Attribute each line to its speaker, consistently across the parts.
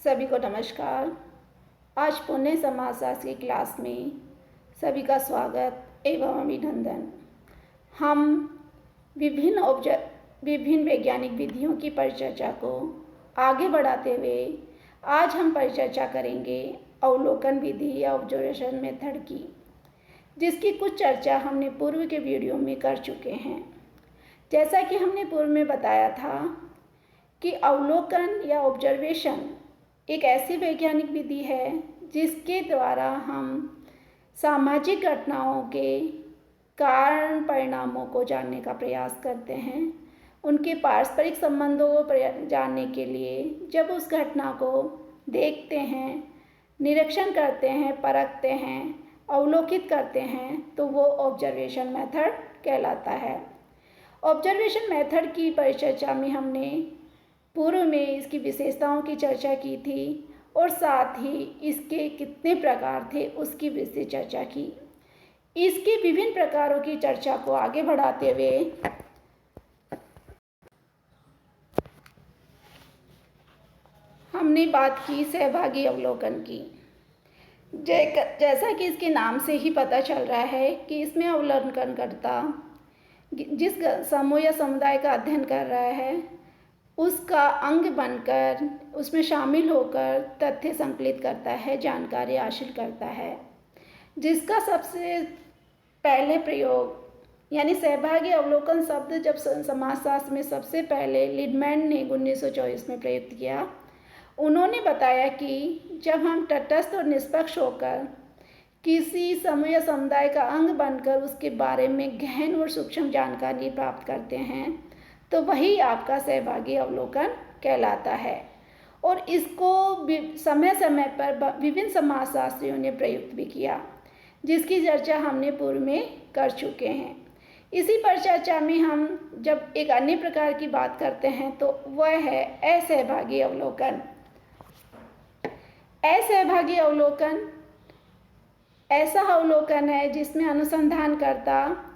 Speaker 1: सभी को नमस्कार। आज पुण्य समाजशास्त्र की क्लास में सभी का स्वागत एवं अभिनंदन। हम विभिन्न वैज्ञानिक विधियों की परिचर्चा को आगे बढ़ाते हुए आज हम परिचर्चा करेंगे अवलोकन विधि या ऑब्जर्वेशन मेथड की, जिसकी कुछ चर्चा हमने पूर्व के वीडियो में कर चुके हैं। जैसा कि हमने पूर्व में बताया था कि अवलोकन या ऑब्जर्वेशन एक ऐसी वैज्ञानिक विधि है जिसके द्वारा हम सामाजिक घटनाओं के कारण परिणामों को जानने का प्रयास करते हैं। उनके पारस्परिक संबंधों को जानने के लिए जब उस घटना को देखते हैं, निरीक्षण करते हैं, परखते हैं, अवलोकित करते हैं तो वो ऑब्जर्वेशन मेथड कहलाता है। ऑब्जर्वेशन मेथड की परिचर्चा में हमने पूर्व में इसकी विशेषताओं की चर्चा की थी और साथ ही इसके कितने प्रकार थे उसकी विस्तृत चर्चा की। इसके विभिन्न प्रकारों की चर्चा को आगे बढ़ाते हुए हमने बात की सहभागी अवलोकन की। जैसा कि इसके नाम से ही पता चल रहा है कि इसमें अवलोकनकर्ता जिस समूह या समुदाय का अध्ययन कर रहा है उसका अंग बनकर उसमें शामिल होकर तथ्य संकलित करता है, जानकारी हासिल करता है। जिसका सबसे पहले प्रयोग यानी सहभागी अवलोकन शब्द जब समाजशास्त्र में सबसे पहले लिडमैन ने 1924 में प्रयुक्त किया, उन्होंने बताया कि जब हम तटस्थ और निष्पक्ष होकर किसी समूह या समुदाय का अंग बनकर उसके बारे में गहन और सूक्ष्म जानकारी प्राप्त करते हैं तो वही आपका सहभागी अवलोकन कहलाता है। और इसको समय समय पर विभिन्न समाजशास्त्रियों ने प्रयुक्त भी किया, जिसकी चर्चा हमने पूर्व में कर चुके हैं। इसी पर चर्चा में हम जब एक अन्य प्रकार की बात करते हैं तो वह है असहभागी अवलोकन। असहभागी अवलोकन ऐसा अवलोकन है जिसमें अनुसंधानकर्ता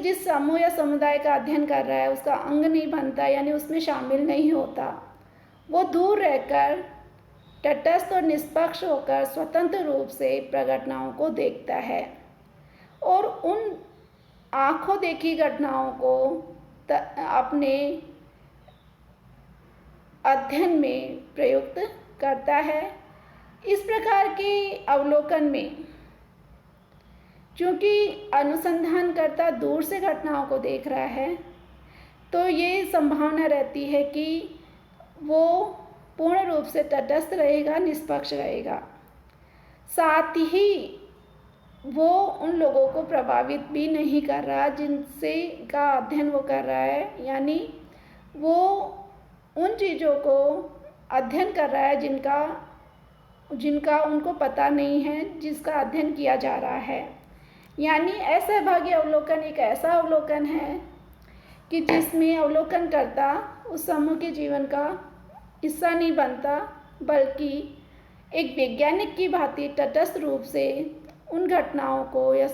Speaker 1: जिस समूह या समुदाय का अध्ययन कर रहा है उसका अंग नहीं बनता, यानी उसमें शामिल नहीं होता। वो दूर रहकर तटस्थ और निष्पक्ष होकर स्वतंत्र रूप से घटनाओं को देखता है और उन आंखों देखी घटनाओं को अपने अध्ययन में प्रयुक्त करता है। इस प्रकार के अवलोकन में चूँकि अनुसंधानकर्ता दूर से घटनाओं को देख रहा है तो ये संभावना रहती है कि वो पूर्ण रूप से तटस्थ रहेगा, निष्पक्ष रहेगा। साथ ही वो उन लोगों को प्रभावित भी नहीं कर रहा जिनसे का अध्ययन वो कर रहा है, यानी वो उन चीज़ों को अध्ययन कर रहा है जिनका उनको पता नहीं है, जिसका अध्ययन किया जा रहा है। यानी असहभागी अवलोकन एक ऐसा अवलोकन है कि जिसमें अवलोकनकर्ता उस समूह के जीवन का हिस्सा नहीं बनता, बल्कि एक वैज्ञानिक की भांति तटस्थ रूप से उन घटनाओं को या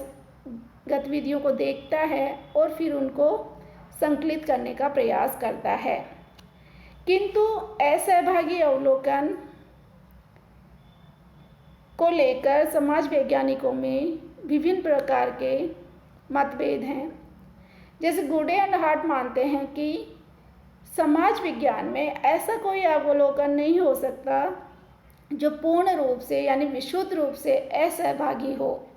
Speaker 1: गतिविधियों को देखता है और फिर उनको संकलित करने का प्रयास करता है। किंतु असहभागी अवलोकन को लेकर समाज वैज्ञानिकों में विभिन्न प्रकार के मतभेद हैं। जैसे गुडे एंड हार्ट मानते हैं कि समाज विज्ञान में ऐसा कोई अवलोकन नहीं हो सकता जो पूर्ण रूप से यानी विशुद्ध रूप से असहभागी हो,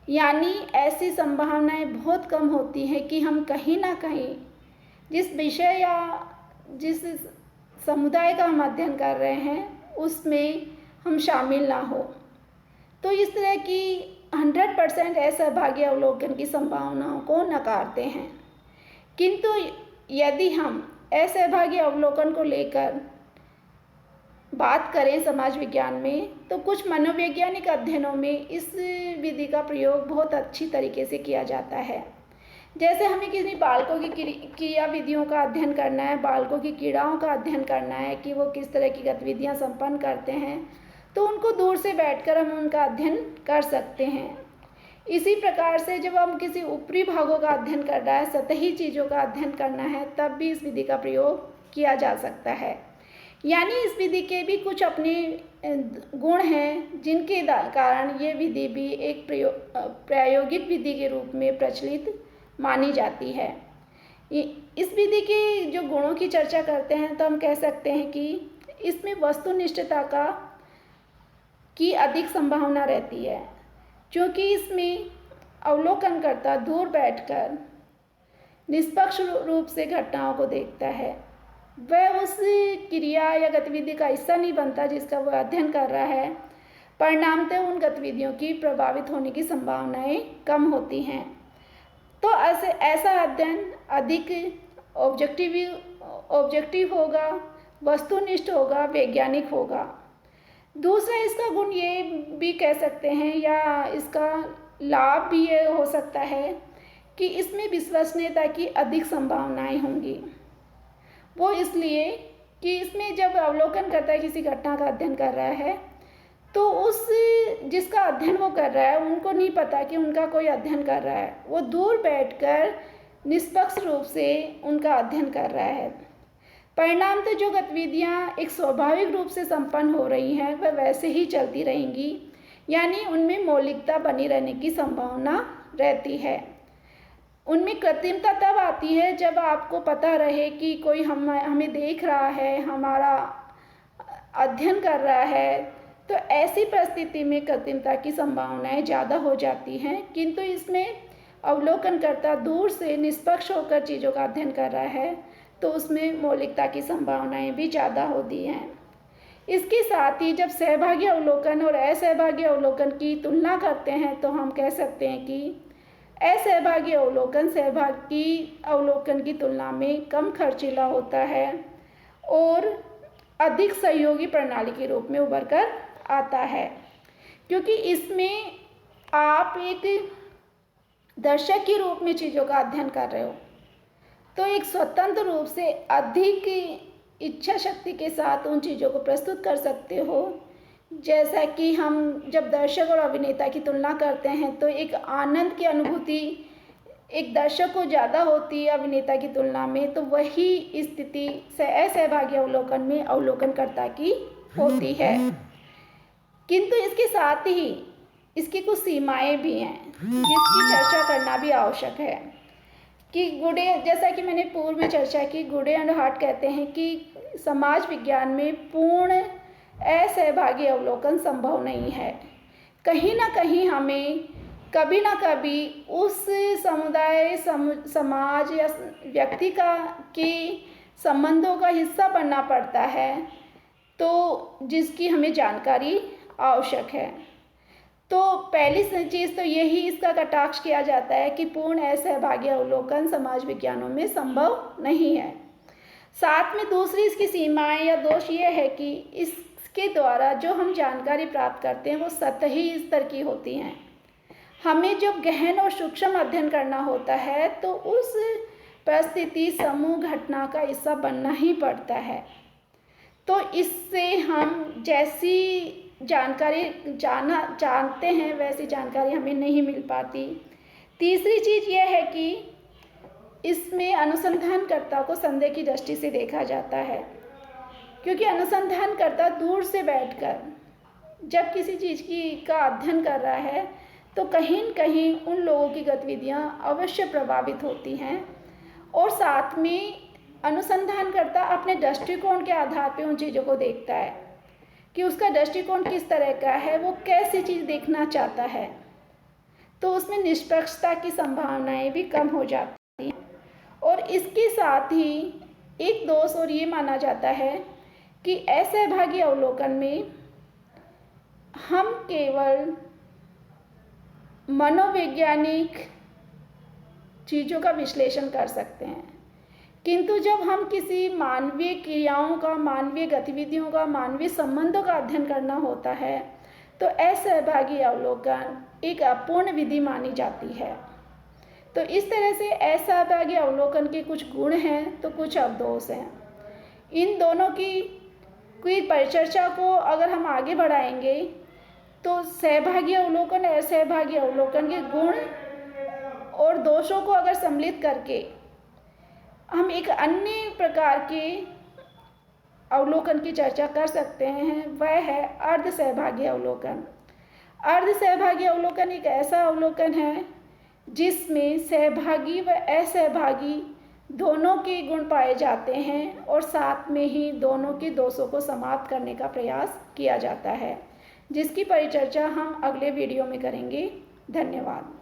Speaker 1: यानी ऐसी संभावनाएं बहुत कम होती हैं कि हम कहीं ना कहीं जिस विषय या जिस समुदाय का हम अध्ययन कर रहे हैं उसमें हम शामिल ना हो। तो इस तरह की 100% असहभागी अवलोकन की संभावनाओं को नकारते हैं। किंतु यदि हम असहभागी अवलोकन को लेकर बात करें समाज विज्ञान में तो कुछ मनोवैज्ञानिक अध्ययनों में इस विधि का प्रयोग बहुत अच्छी तरीके से किया जाता है। जैसे हमें किसी बालकों की क्रिया विधियों का अध्ययन करना है, बालकों की क्रीड़ाओं का अध्ययन करना है कि वो किस तरह की गतिविधियाँ संपन्न करते हैं, तो उनको दूर से बैठकर हम उनका अध्ययन कर सकते हैं। इसी प्रकार से जब हम किसी ऊपरी भागों का अध्ययन कर रहा है, सतही चीज़ों का अध्ययन करना है, तब भी इस विधि का प्रयोग किया जा सकता है। यानी इस विधि के भी कुछ अपने गुण हैं जिनके कारण ये विधि भी एक प्रायोगिक विधि के रूप में प्रचलित मानी जाती है। इस विधि के जो गुणों की चर्चा करते हैं तो हम कह सकते हैं कि इसमें वस्तुनिष्ठता की अधिक संभावना रहती है, क्योंकि इसमें अवलोकनकर्ता दूर बैठकर निष्पक्ष रूप से घटनाओं को देखता है। वह उस क्रिया या गतिविधि का हिस्सा नहीं बनता जिसका वह अध्ययन कर रहा है। परिणामतः उन गतिविधियों की प्रभावित होने की संभावनाएं कम होती हैं। तो ऐसा अध्ययन अधिक ऑब्जेक्टिव होगा, वस्तुनिष्ठ होगा, वैज्ञानिक होगा। दूसरा इसका गुण ये भी कह सकते हैं या इसका लाभ भी ये हो सकता है कि इसमें विश्वसनीयता की अधिक संभावनाएं होंगी। वो इसलिए कि इसमें जब अवलोकन करता है, किसी घटना का अध्ययन कर रहा है, तो उस जिसका अध्ययन वो कर रहा है उनको नहीं पता कि उनका कोई अध्ययन कर रहा है। वो दूर बैठकर निष्पक्ष रूप से उनका अध्ययन कर रहा है। परिणाम तो जो गतिविधियाँ एक स्वाभाविक रूप से संपन्न हो रही हैं वह वैसे ही चलती रहेंगी, यानी उनमें मौलिकता बनी रहने की संभावना रहती है। उनमें कृत्रिमता तब आती है जब आपको पता रहे कि कोई हमें देख रहा है, हमारा अध्ययन कर रहा है, तो ऐसी परिस्थिति में कृत्रिमता की संभावनाएं ज़्यादा हो जाती हैं। किंतु इसमें अवलोकनकर्ता दूर से निष्पक्ष होकर चीज़ों का अध्ययन कर रहा है तो उसमें मौलिकता की संभावनाएं भी ज़्यादा होती हैं। इसके साथ ही जब सहभागी अवलोकन और असहभागी अवलोकन की तुलना करते हैं तो हम कह सकते हैं कि असहभागी अवलोकन सहभागी अवलोकन की तुलना में कम खर्चीला होता है और अधिक सहयोगी प्रणाली के रूप में उभर कर आता है, क्योंकि इसमें आप एक दर्शक के रूप में चीज़ों का अध्ययन कर रहे हो तो एक स्वतंत्र रूप से अधिक इच्छा शक्ति के साथ उन चीज़ों को प्रस्तुत कर सकते हो। जैसा कि हम जब दर्शक और अभिनेता की तुलना करते हैं तो एक आनंद की अनुभूति एक दर्शक को ज़्यादा होती है अभिनेता की तुलना में, तो वही स्थिति असहभागी अवलोकन में अवलोकनकर्ता की होती है। किंतु इसके साथ ही इसकी कुछ सीमाएं भी हैं जिसकी चर्चा करना भी आवश्यक है कि गुडे, जैसा कि मैंने पूर्व में चर्चा की, गुडे एंड हार्ट कहते हैं कि समाज विज्ञान में पूर्ण असहभागी अवलोकन संभव नहीं है। कहीं ना कहीं हमें कभी ना कभी उस समुदाय समाज या व्यक्ति के संबंधों का हिस्सा बनना पड़ता है तो जिसकी हमें जानकारी आवश्यक है। तो पहली चीज़ तो यही इसका कटाक्ष किया जाता है कि पूर्ण असहभागी अवलोकन समाज विज्ञानों में संभव नहीं है। साथ में दूसरी इसकी सीमाएं या दोष ये है कि इसके द्वारा जो हम जानकारी प्राप्त करते हैं वो सतही स्तर की होती हैं। हमें जब गहन और सूक्ष्म अध्ययन करना होता है तो उस परिस्थिति समूह घटना का हिस्सा बनना ही पड़ता है। तो इससे हम जैसी जानकारी जानते हैं वैसी जानकारी हमें नहीं मिल पाती। तीसरी चीज़ यह है कि इसमें अनुसंधानकर्ता को संदेह की दृष्टि से देखा जाता है, क्योंकि अनुसंधानकर्ता दूर से बैठकर जब किसी चीज़ का अध्ययन कर रहा है तो कहीं न कहीं उन लोगों की गतिविधियां अवश्य प्रभावित होती हैं और साथ में अनुसंधानकर्ता अपने दृष्टिकोण के आधार पर उन चीज़ों को देखता है कि उसका दृष्टिकोण किस तरह का है, वो कैसी चीज़ देखना चाहता है, तो उसमें निष्पक्षता की संभावनाएं भी कम हो जाती हैं। और इसके साथ ही एक दोष और ये माना जाता है कि असहभागी अवलोकन में हम केवल मनोवैज्ञानिक चीज़ों का विश्लेषण कर सकते हैं, किंतु जब हम किसी मानवीय क्रियाओं का, मानवीय गतिविधियों का, मानवीय संबंधों का अध्ययन करना होता है तो असहभागी अवलोकन एक अपूर्ण विधि मानी जाती है। तो इस तरह से असहभागी अवलोकन के कुछ गुण हैं तो कुछ अवदोष हैं। इन दोनों की परिचर्चा को अगर हम आगे बढ़ाएंगे तो सहभागी अवलोकन और असहभागी अवलोकन के गुण और दोषों को अगर सम्मिलित करके हम एक अन्य प्रकार के अवलोकन की चर्चा कर सकते हैं वह है अर्ध सहभागी अवलोकन। अर्ध सहभागी अवलोकन एक ऐसा अवलोकन है जिसमें सहभागी व असहभागी दोनों के गुण पाए जाते हैं और साथ में ही दोनों के दोषों को समाप्त करने का प्रयास किया जाता है, जिसकी परिचर्चा हम अगले वीडियो में करेंगे। धन्यवाद।